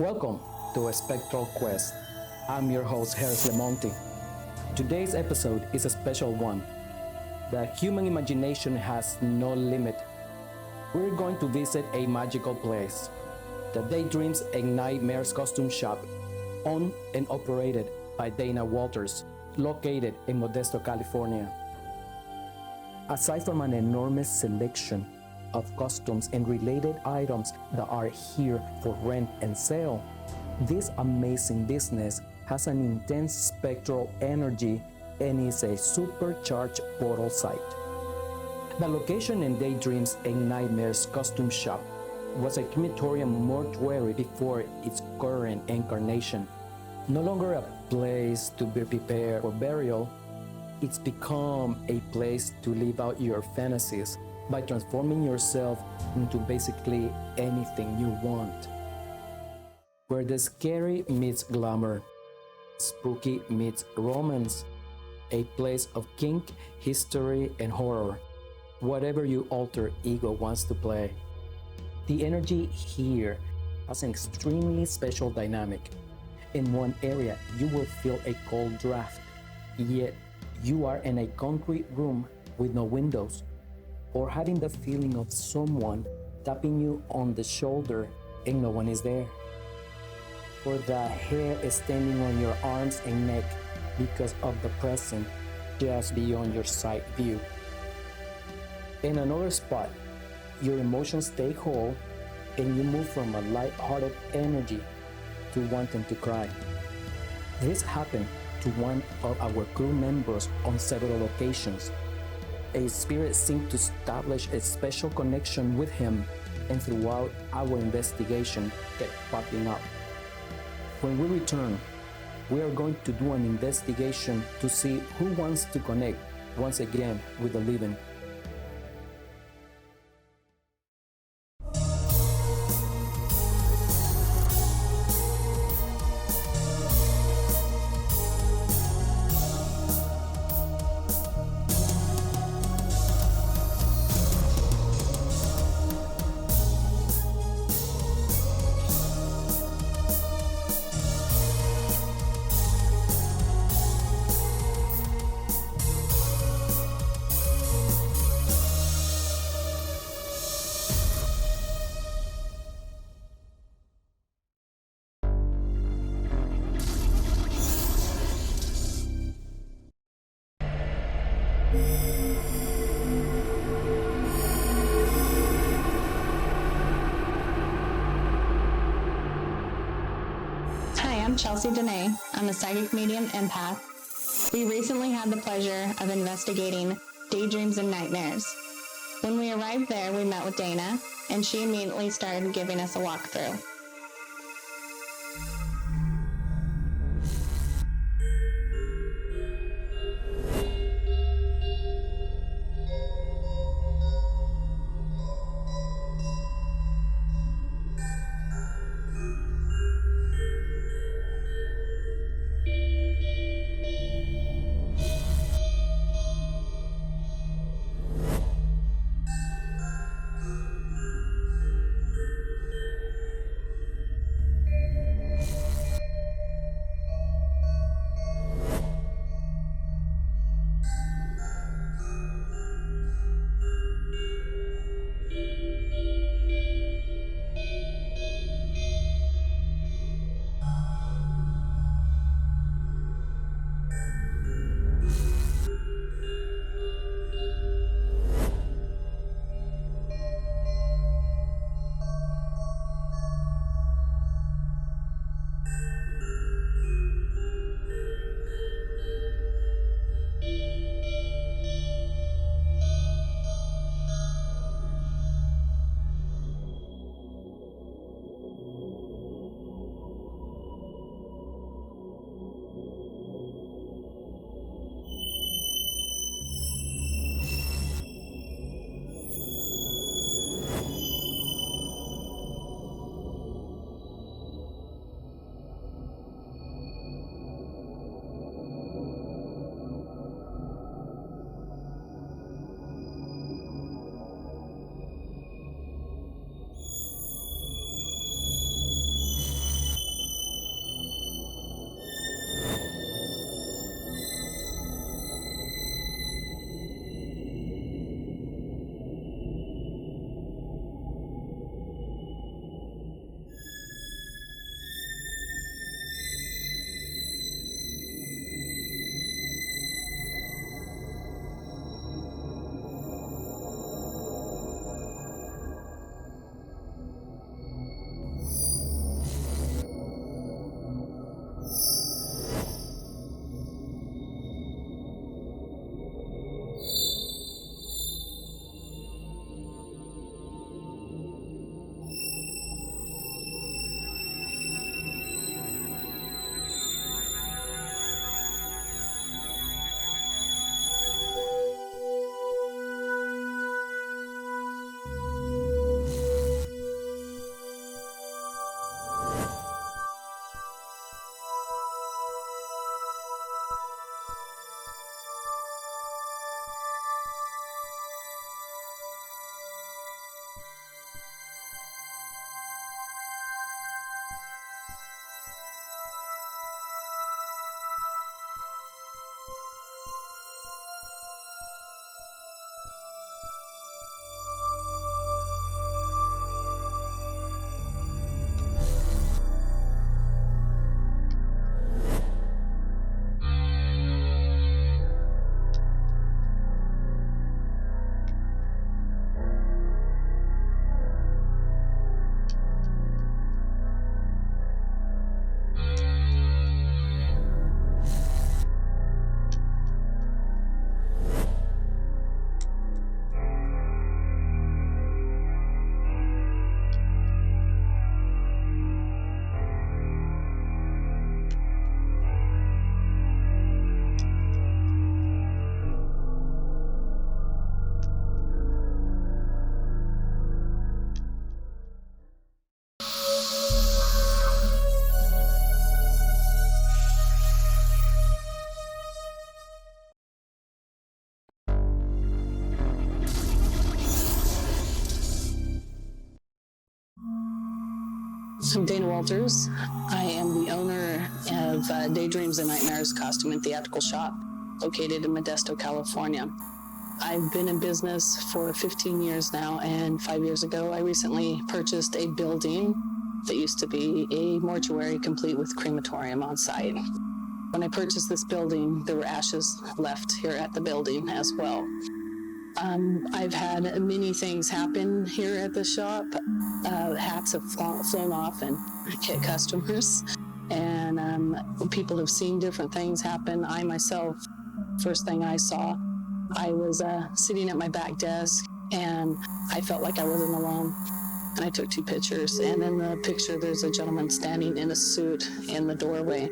Welcome to a Spectral Quest. I'm your host, Harris Lemonte. Today's episode is a special one. The human imagination has no limit. We're going to visit a magical place, the Daydreams and Nightmares costume shop, owned and operated by Dana Walters, located in Modesto, California. Aside from an enormous selection of costumes and related items that are here for rent and sale, this amazing business has an intense spectral energy and is a supercharged portal site. The location in Daydreams and Nightmares costume shop was a crematorium mortuary before its current incarnation. No longer a place to be prepared for burial, it's become a place to live out your fantasies by transforming yourself into basically anything you want. Where the scary meets glamour, spooky meets romance, a place of kink, history, and horror, whatever your alter ego wants to play. The energy here has an extremely special dynamic. In one area, you will feel a cold draft, yet you are in a concrete room with no windows, or having the feeling of someone tapping you on the shoulder and no one is there. Or the hair is standing on your arms and neck because of the present just beyond your sight view. In another spot, your emotions take hold and you move from a light-hearted energy to wanting to cry. This happened to one of our crew members on several occasions. A spirit seemed to establish a special connection with him, and throughout our investigation kept popping up. When we return, we are going to do an investigation to see who wants to connect once again with the living. Hi, I'm Chelsea Danae. I'm a psychic medium empath. We recently had the pleasure of investigating Daydreams and Nightmares. When we arrived there, we met with Dana, and she immediately started giving us a walkthrough. I'm Dana Walters. I am the owner of Daydreams and Nightmares costume and theatrical shop located in Modesto, California. I've been in business for 15 years now, and 5 years ago, I recently purchased a building that used to be a mortuary complete with crematorium on site. When I purchased this building, there were ashes left here at the building as well. I've had many things happen here at the shop. Hats have flown off and hit customers, and people have seen different things happen. I myself, first thing I saw, I was sitting at my back desk, and I felt like I wasn't alone. And I took 2 pictures, and in the picture, there's a gentleman standing in a suit in the doorway.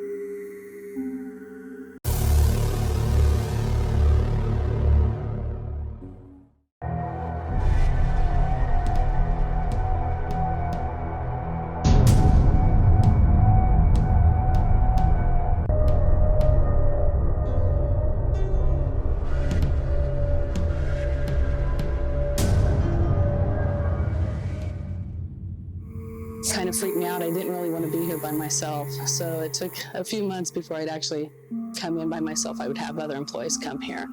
Kind of freaked me out. I didn't really want to be here by myself. So it took a few months before I'd actually come in by myself. I would have other employees come here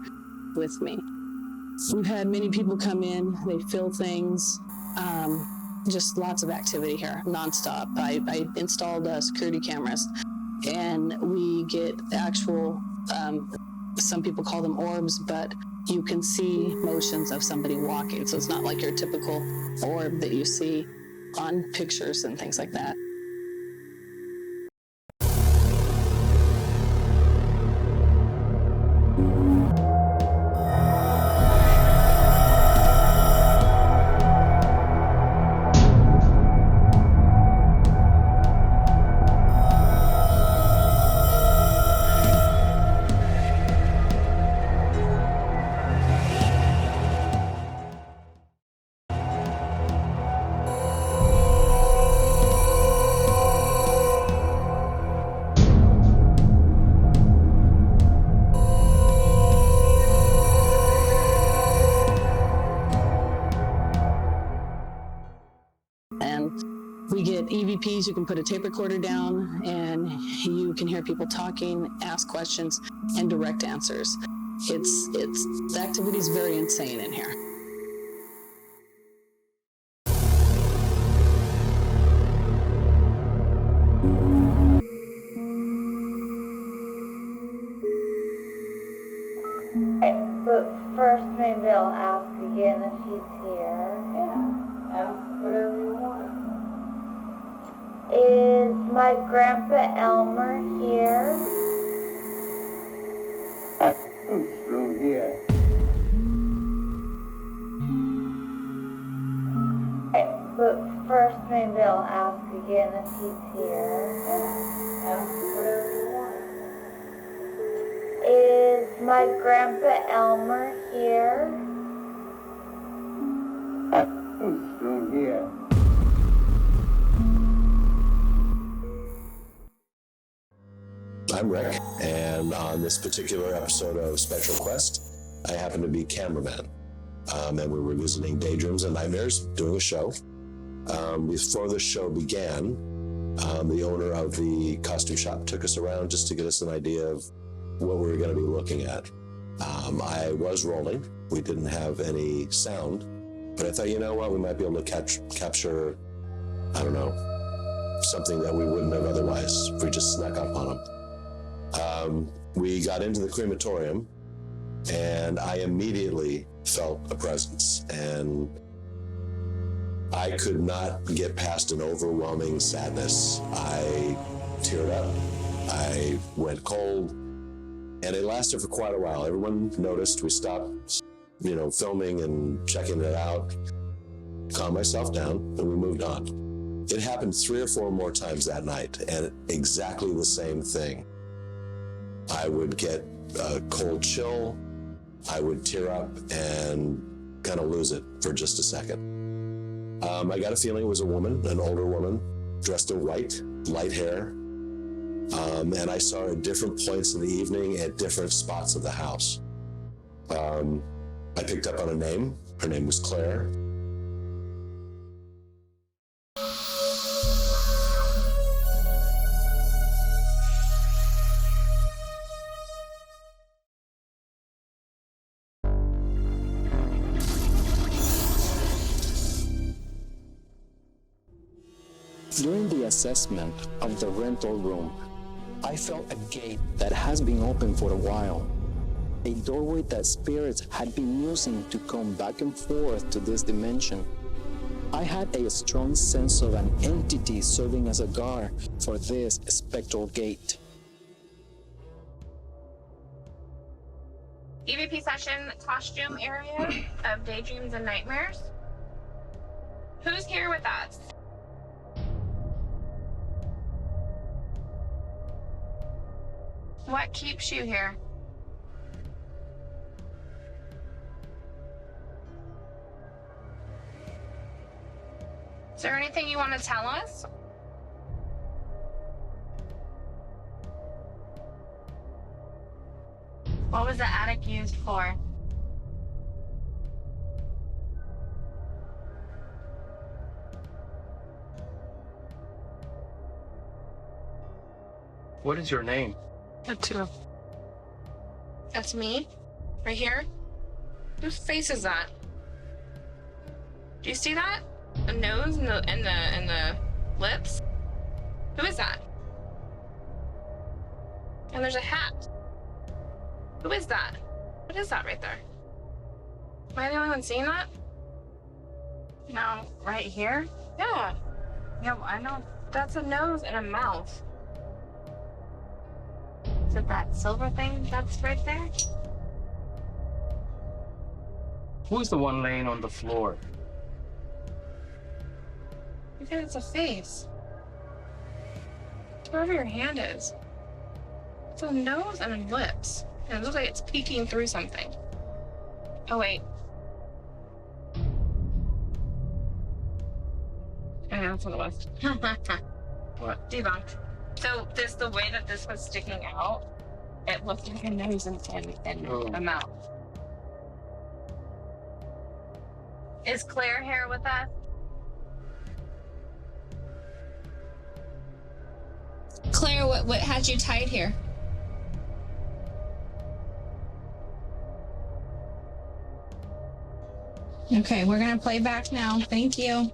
with me. We've had many people come in, they fill things, just lots of activity here, nonstop. I installed security cameras, and we get actual, some people call them orbs, but you can see motions of somebody walking. So it's not like your typical orb that you see on pictures and things like that. And we get EVPs. You can put a tape recorder down, and you can hear people talking, ask questions, and direct answers. The activity is very insane in here. But first, maybe I'll ask again if he's here. Yeah, ask whatever you want. Is my Grandpa Elmer here? Who's through here? But first, maybe I'll ask again if he's here. Yeah, ask whatever you want. Is my Grandpa Elmer here? Who's through here? I'm Rick, and on this particular episode of Spectral Quest, I happen to be cameraman. And we were visiting Daydreams and Nightmares, doing a show. Before the show began, the owner of the costume shop took us around just to get us an idea of what we were going to be looking at. I was rolling. We didn't have any sound, but I thought, you know what, we might be able to capture, I don't know, something that we wouldn't have otherwise if we just snuck up on them. We got into the crematorium, and I immediately felt a presence, and I could not get past an overwhelming sadness. I teared up, I went cold, and it lasted for quite a while. Everyone noticed. We stopped, filming and checking it out, calmed myself down, and we moved on. It happened 3 or 4 more times that night, and exactly the same thing. I would get a cold chill, I would tear up and kind of lose it for just a second. I got a feeling it was a woman, an older woman, dressed in white, light hair, and I saw her at different points in the evening at different spots of the house. I picked up on a name. Her name was Claire. During the assessment of the rental room, I felt a gate that has been open for a while. A doorway that spirits had been using to come back and forth to this dimension. I had a strong sense of an entity serving as a guard for this spectral gate. EVP session costume area of Daydreams and Nightmares. Who's here with us? What keeps you here? Is there anything you want to tell us? What was the attic used for? What is your name? Tattoo. That's me? Right here? Whose face is that? Do you see that? The nose and the lips? Who is that? And there's a hat. Who is that? What is that right there? Am I the only one seeing that? No, right here? Yeah. Yeah, I know. That's a nose and a mouth. Is it that silver thing that's right there? Who's the one laying on the floor? You think it's a face. It's wherever your hand is. It's a nose and a lips. And it looks like it's peeking through something. Oh, wait. Yeah, that's what it was. What? Debunked. So the way that this was sticking out, it looked like a nose and a mouth. Is Claire here with us? Claire, what had you tied here? Okay, we're gonna play back now. Thank you.